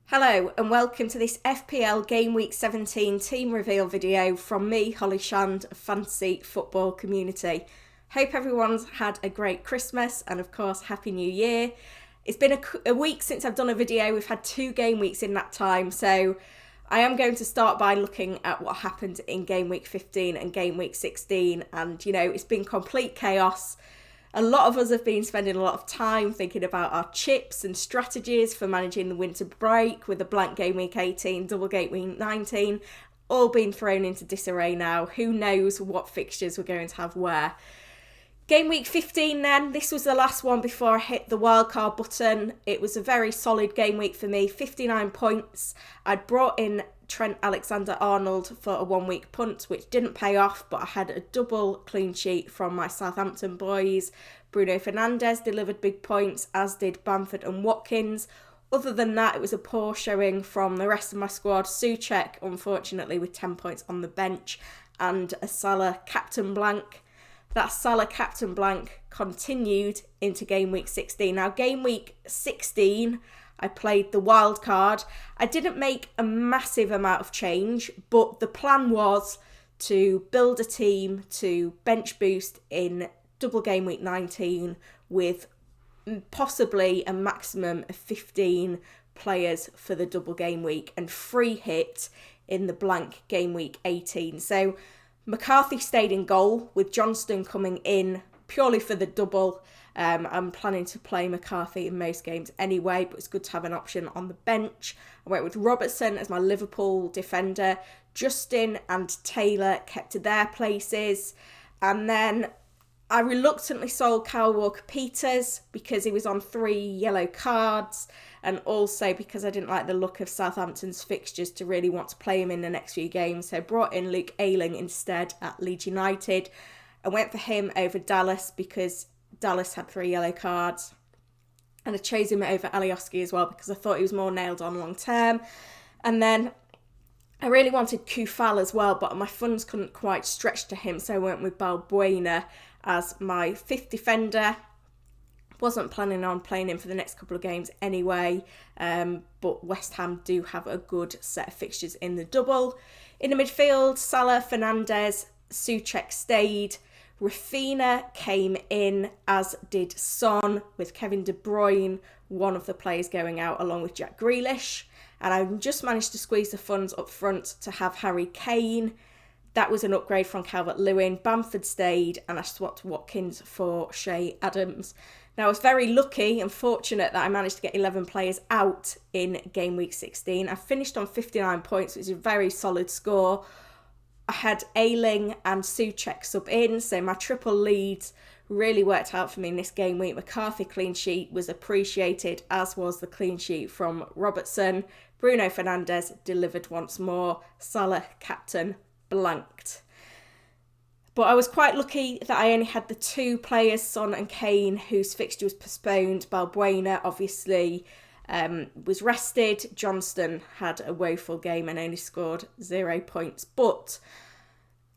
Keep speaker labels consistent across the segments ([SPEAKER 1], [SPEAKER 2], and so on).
[SPEAKER 1] Hello and welcome to this FPL Gameweek 17 team reveal video from me, Holly Shand of Fantasy Football Community. Hope everyone's had a great Christmas and of course Happy New Year. It's been a week since I've done a video. We've had 2 game weeks in that time, so I am going to start by looking at what happened in Game Week 15 and Game Week 16, and it's been complete chaos. A lot of us have been spending a lot of time thinking about our chips and strategies for managing the winter break with the Blank Gameweek 18, Double Gameweek 19, all being thrown into disarray now. Who knows what fixtures we're going to have where. Game Week 15 then, this was the last one before I hit the wildcard button. It was a very solid game week for me, 59 points. I'd brought in Trent Alexander-Arnold for a 1-week punt, which didn't pay off, but I had a double clean sheet from my Southampton boys. Bruno Fernandes delivered big points, as did Bamford and Watkins. Other than that, it was a poor showing from the rest of my squad. Souček, unfortunately, with 10 points on the bench, and a Salah captain blank. That Salah captain blank continued into Game Week 16. Now, Game Week 16, I played the wild card. I didn't make a massive amount of change, but the plan was to build a team to bench boost in Double Game Week 19 with possibly a maximum of 15 players for the Double Game Week and free hit in the Blank Game Week 18. So McCarthy stayed in goal with Johnston coming in purely for the double. I'm planning to play McCarthy in most games anyway, but it's good to have an option on the bench. I went with Robertson as my Liverpool defender. Justin and Taylor kept to their places. And then I reluctantly sold Kyle Walker-Peters because he was on 3 yellow cards, and also because I didn't like the look of Southampton's fixtures to really want to play him in the next few games. So I brought in Luke Ayling instead at Leeds United. I went for him over Dallas because Dallas had 3 yellow cards. And I chose him over Alioski as well because I thought he was more nailed on long term. And then I really wanted Kufal as well, but my funds couldn't quite stretch to him, so I went with Balbuena as my 5th defender. Wasn't planning on playing him for the next couple of games anyway, but West Ham do have a good set of fixtures in the double. In the midfield, Salah, Fernandes, Souček stayed. Rafinha came in, as did Son, with Kevin De Bruyne, one of the players going out, along with Jack Grealish. And I just managed to squeeze the funds up front to have Harry Kane. That was an upgrade from Calvert-Lewin. Bamford stayed, and I swapped Watkins for Shea Adams. Now, I was very lucky and fortunate that I managed to get 11 players out in Game Week 16. I finished on 59 points, which is a very solid score. I had Ayling and Souček sub in, so my triple leads really worked out for me in this game week. McCarthy clean sheet was appreciated, as was the clean sheet from Robertson. Bruno Fernandes delivered once more. Salah captain blanked. But I was quite lucky that I only had the 2 players, Son and Kane, whose fixture was postponed. Balbuena obviously was rested. Johnston had a woeful game and only scored 0 points. But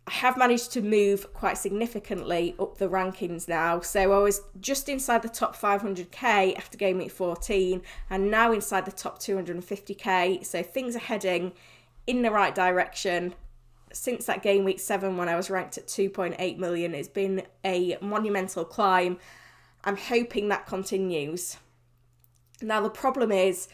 [SPEAKER 1] I have managed to move quite significantly up the rankings now. So I was just inside the top 500k after Game Week 14 and now inside the top 250k. So things are heading in the right direction. Since that Game Week 7 when I was ranked at 2.8 million, it's been a monumental climb. I'm hoping that continues. Now the problem is,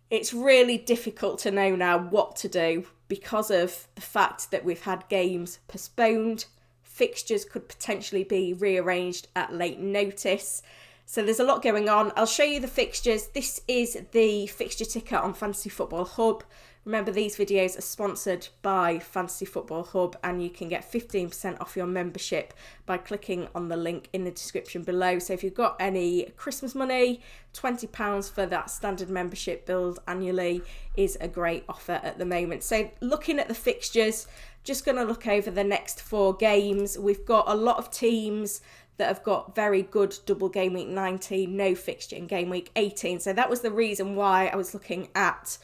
[SPEAKER 1] it's really difficult to know now what to do because of the fact that we've had games postponed. Fixtures could potentially be rearranged at late notice. So there's a lot going on. I'll show you the fixtures. This is the fixture ticker on Fantasy Football Hub. Remember, these videos are sponsored by Fantasy Football Hub, and you can get 15% off your membership by clicking on the link in the description below. So if you've got any Christmas money, £20 for that standard membership billed annually is a great offer at the moment. So looking at the fixtures, just going to look over the next 4 games. We've got a lot of teams that have got very good Double Game Week 19, no fixture in Game Week 18. So that was the reason why I was looking at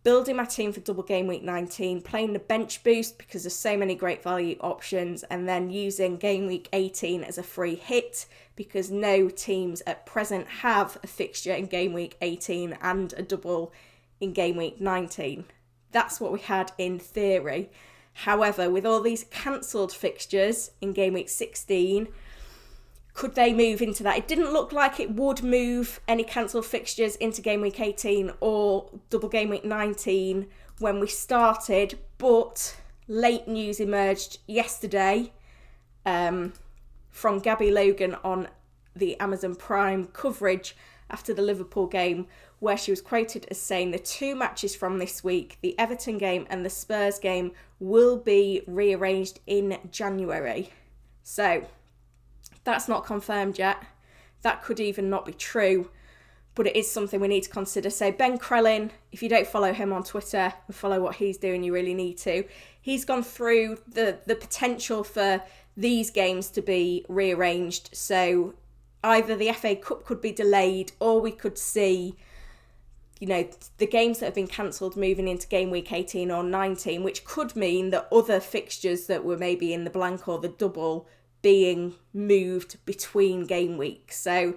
[SPEAKER 1] building my team for Double Game Week 19, playing the bench boost because there's so many great value options, and then using Game Week 18 as a free hit because no teams at present have a fixture in Game Week 18 and a double in game week 19. That's what we had in theory. However, with all these cancelled fixtures in game week 16, could they move into that? It didn't look like it would move any cancelled fixtures into game week 18 or double game week 19 when we started, but late news emerged yesterday from Gabby Logan on the Amazon Prime coverage after the Liverpool game, where she was quoted as saying the 2 matches from this week, the Everton game and the Spurs game, will be rearranged in January. So that's not confirmed yet. That could even not be true, but it is something we need to consider. So Ben Crellin, if you don't follow him on Twitter and follow what he's doing, you really need to. He's gone through the potential for these games to be rearranged. So either the FA Cup could be delayed, or we could see, the games that have been cancelled moving into game week 18 or 19, which could mean that other fixtures that were maybe in the blank or the double being moved between game weeks. So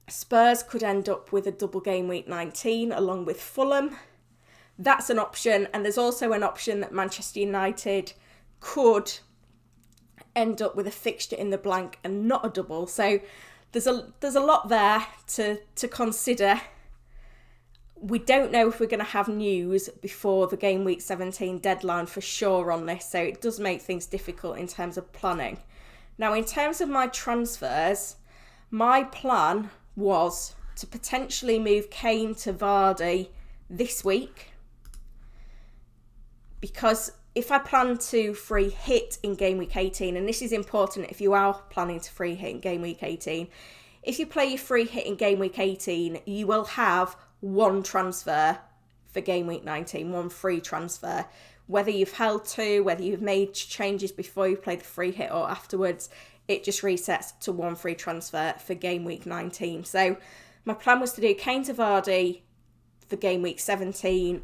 [SPEAKER 1] Spurs could end up with a double game week 19 along with Fulham. That's an option. And there's also an option that Manchester United could end up with a fixture in the blank and not a double. So there's a lot there to consider. We don't know if we're going to have news before the game week 17 deadline for sure on this, so it does make things difficult in terms of planning. Now, in terms of my transfers, my plan was to potentially move Kane to Vardy this week, because if I plan to free hit in game week 18, and this is important if you are planning to free hit in game week 18, if you play your free hit in game week 18, you will have one transfer for game week 19, one free transfer. Whether you've held two, whether you've made changes before you play the free hit or afterwards, it just resets to one free transfer for game week 19. So my plan was to do Kane to Vardy for game week 17,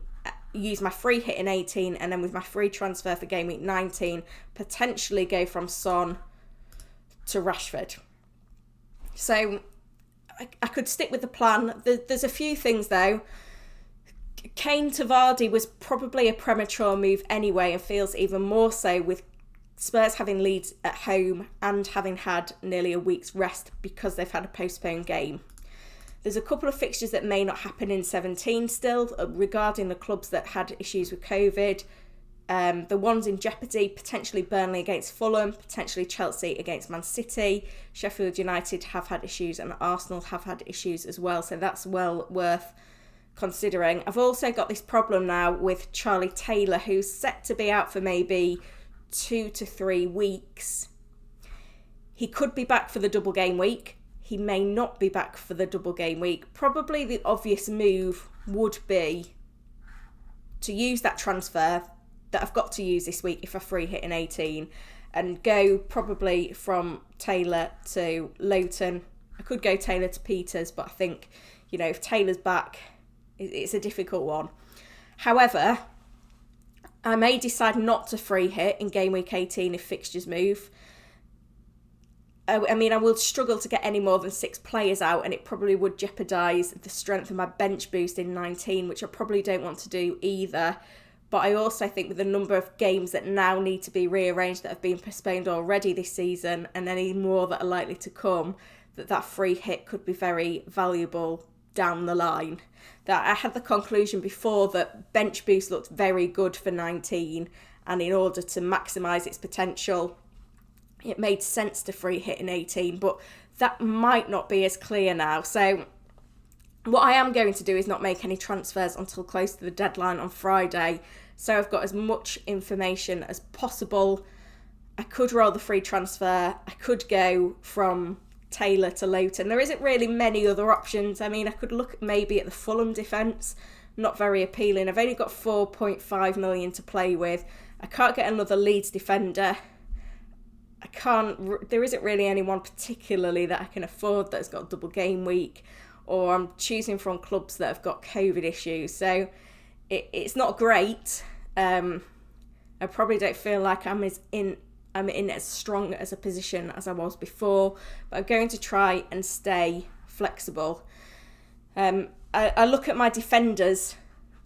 [SPEAKER 1] use my free hit in 18, and then with my free transfer for game week 19, potentially go from Son to Rashford. So I could stick with the plan. There's a few things though. Kane to Vardy was probably a premature move anyway, and feels even more so with Spurs having Leeds at home and having had nearly a week's rest because they've had a postponed game. There's a couple of fixtures that may not happen in 17 still regarding the clubs that had issues with COVID. The ones in jeopardy, potentially Burnley against Fulham, potentially Chelsea against Man City. Sheffield United have had issues and Arsenal have had issues as well, so that's well worth considering. I've also got this problem now with Charlie Taylor, who's set to be out for maybe 2 to 3 weeks. He could be back for the double game week. He may not be back for the double game week. Probably the obvious move would be to use that transfer that I've got to use this week if I free hit in 18 and go probably from Taylor to Lowton. I could go Taylor to Peters, but I think, if Taylor's back, it's a difficult one. However, I may decide not to free hit in game week 18 if fixtures move. I will struggle to get any more than 6 players out, and it probably would jeopardise the strength of my bench boost in 19, which I probably don't want to do either. But I also think with the number of games that now need to be rearranged that have been postponed already this season, and any more that are likely to come, that free hit could be very valuable down the line. That I had the conclusion before that bench boost looked very good for 19, and in order to maximise its potential, it made sense to free hit in 18, but that might not be as clear now. So what I am going to do is not make any transfers until close to the deadline on Friday. So I've got as much information as possible. I could roll the free transfer. I could go from Taylor to Lowton. There isn't really many other options. I could look maybe at the Fulham defence. Not very appealing. I've only got 4.5 million to play with. I can't get another Leeds defender. There isn't really anyone particularly that I can afford that's got double game week, or I'm choosing from clubs that have got COVID issues. So it's not great. I probably don't feel like I'm in as strong as a position as I was before, but I'm going to try and stay flexible. I look at my defenders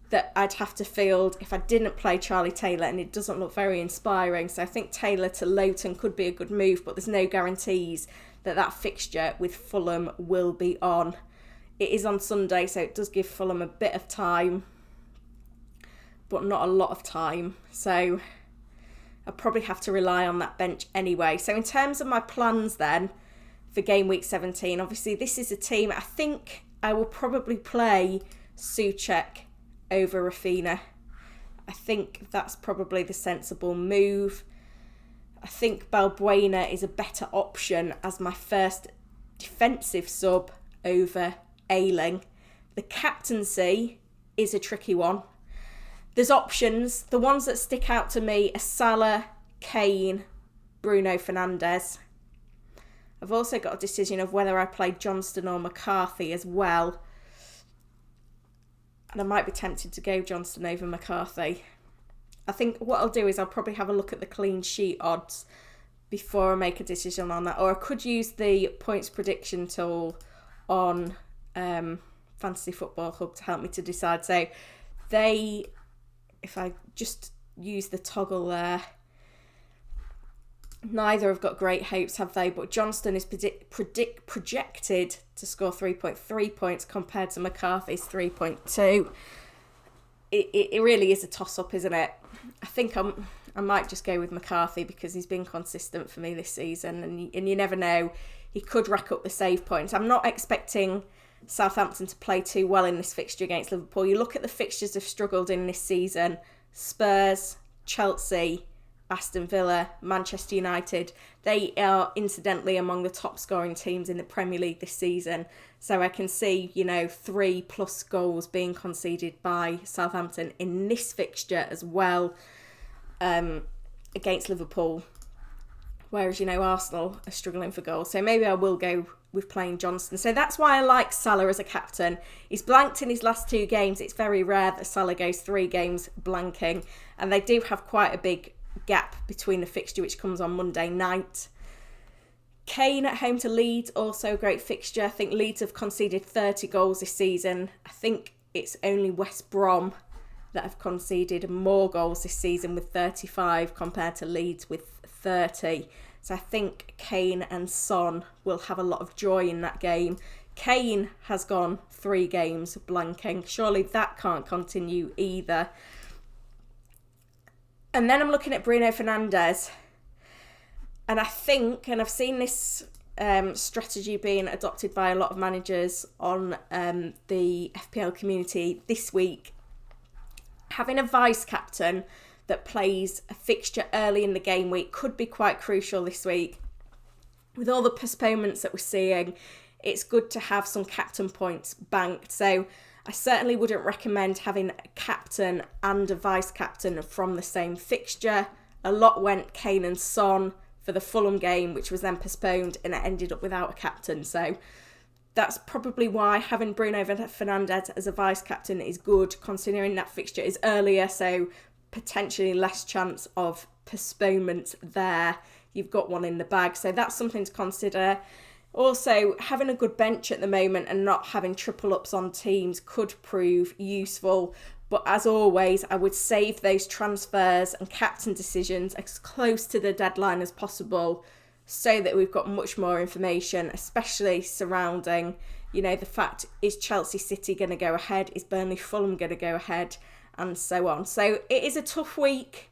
[SPEAKER 1] that I'd have to field if I didn't play Charlie Taylor, and it doesn't look very inspiring. So I think Taylor to Lowton could be a good move, but there's no guarantees that that fixture with Fulham will be on. It is on Sunday, so it does give Fulham a bit of time, but not a lot of time. So I probably have to rely on that bench anyway. So in terms of my plans then for Game Week 17, obviously this is a team I think I will probably play Souček over Rafinha. I think that's probably the sensible move. I think Balbuena is a better option as my first defensive sub over Ayling. The captaincy is a tricky one. There's options. The ones that stick out to me are Salah, Kane, Bruno Fernandes. I've also got a decision of whether I play Johnston or McCarthy as well. And I might be tempted to go Johnston over McCarthy. I think what I'll do is I'll probably have a look at the clean sheet odds before I make a decision on that. Or I could use the points prediction tool on Fantasy Football Hub to help me to decide. So if I just use the toggle there, neither have got great hopes, have they? But Johnston is projected to score 3.3 points compared to McCarthy's 3.2. It really is a toss-up, isn't it? I think I might just go with McCarthy because he's been consistent for me this season, and you never know, he could rack up the save points. I'm not expecting Southampton to play too well in this fixture against Liverpool. You look at the fixtures they've struggled in this season: Spurs, Chelsea, Aston Villa, Manchester United. They are incidentally among the top scoring teams in the Premier League this season. So I can see, 3+ goals being conceded by Southampton in this fixture as well, against Liverpool. Whereas, Arsenal are struggling for goals. So maybe I will go with playing Johnston. So that's why I like Salah as a captain. He's blanked in his last 2 games. It's very rare that Salah goes 3 games blanking. And they do have quite a big gap between the fixture, which comes on Monday night. Kane at home to Leeds, also a great fixture. I think Leeds have conceded 30 goals this season. I think it's only West Brom that have conceded more goals this season with 35 compared to Leeds with 30. So I think Kane and Son will have a lot of joy in that game. Kane has gone 3 games blanking. Surely that can't continue either. And then I'm looking at Bruno Fernandes. And I think, and I've seen this strategy being adopted by a lot of managers on the FPL community this week, having a vice captain that plays a fixture early in the game week could be quite crucial this week. With all the postponements that we're seeing, it's good to have some captain points banked. So I certainly wouldn't recommend having a captain and a vice captain from the same fixture. A lot went Kane and Son for the Fulham game, which was then postponed, and it ended up without a captain. So that's probably why having Bruno Fernandes as a vice captain is good, considering that fixture is earlier, so potentially less chance of postponement there. You've got one in the bag, so that's something to consider. Also, having a good bench at the moment and not having triple ups on teams could prove useful. But as always, I would save those transfers and captain decisions as close to the deadline as possible so that we've got much more information, especially surrounding, the fact, is Chelsea City going to go ahead? Is Burnley Fulham going to go ahead? And so on. So it is a tough week.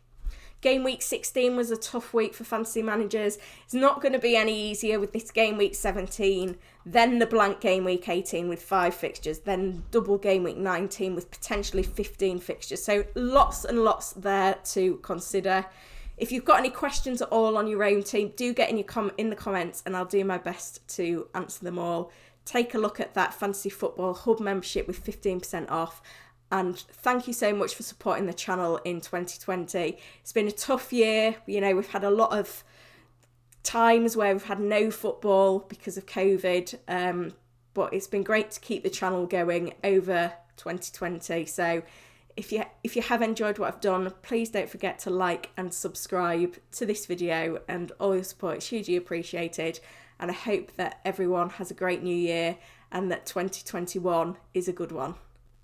[SPEAKER 1] Game week 16 was a tough week for fantasy managers. It's not going to be any easier with this game week 17, then the blank game week 18 with 5 fixtures, then double game week 19 with potentially 15 fixtures. So lots and lots there to consider. If you've got any questions at all on your own team, do get in the comments and I'll do my best to answer them all. Take a look at that Fantasy Football Hub membership with 15% off. And thank you so much for supporting the channel in 2020. It's been a tough year. We've had a lot of times where we've had no football because of COVID. But it's been great to keep the channel going over 2020. So if you have enjoyed what I've done, please don't forget to like and subscribe to this video, and all your support is hugely appreciated. And I hope that everyone has a great new year and that 2021 is a good one.